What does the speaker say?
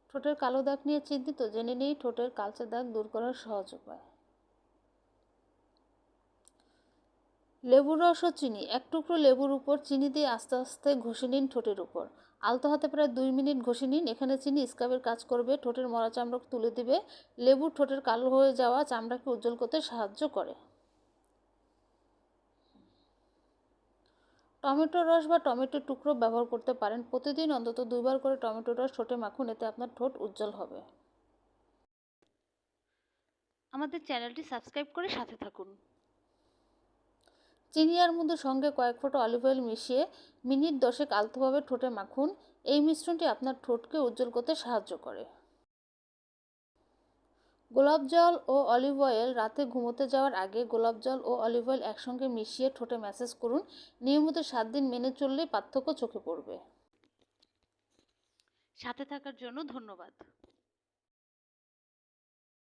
ঠোঁটের কালো দাগ নিয়ে চিন্তিত? জেনে নেই ঠোঁটের কালচে দাগ দূর করার সহজ উপায়। লেবুর রস ও চিনি। এক টুকরো লেবুর উপর চিনি দিয়ে আস্তে আস্তে ঘষে নিন ঠোঁটের উপর। আলতো হাতে প্রায় 2 মিনিট ঘষে নিন। এখানে চিনি স্ক্রাবের কাজ করবে, ঠোঁটের মরা চামড়া তুলে দিবে। লেবু ঠোঁটের কালো হয়ে যাওয়া চামড়াকে উজ্জ্বল করতে সাহায্য করে। টমেটোর রস বা টমেটোর টুকরো ব্যবহার করতে পারেন। প্রতিদিন অন্তত 2বার করে টমেটোর রস ঠোঁটে মাখুন, এতে আপনার ঠোঁট উজ্জ্বল হবে। আমাদের চ্যানেলটি সাবস্ক্রাইব করে সাথে থাকুন। চিনি আর মধুর সঙ্গে কয়েক ফোঁটা অলিভ অয়েল মিশিয়ে মিনিট 10 আলতোভাবে ঠোঁটে মাখুন। এই মিশ্রণটি আপনার ঠোঁটকে উজ্জ্বল করতে সাহায্য করে। গোলাপ জল ও অলিভ অয়েল। রাতে ঘুমোতে যাওয়ার আগে গোলাপ জল ও অলিভ অয়েল একসঙ্গে মিশিয়ে ঠোঁটে ম্যাসাজ করুন। নিয়মিত 7 দিন মেনে চললেই পার্থক্য চোখে পড়বে। সাথে থাকার জন্য ধন্যবাদ।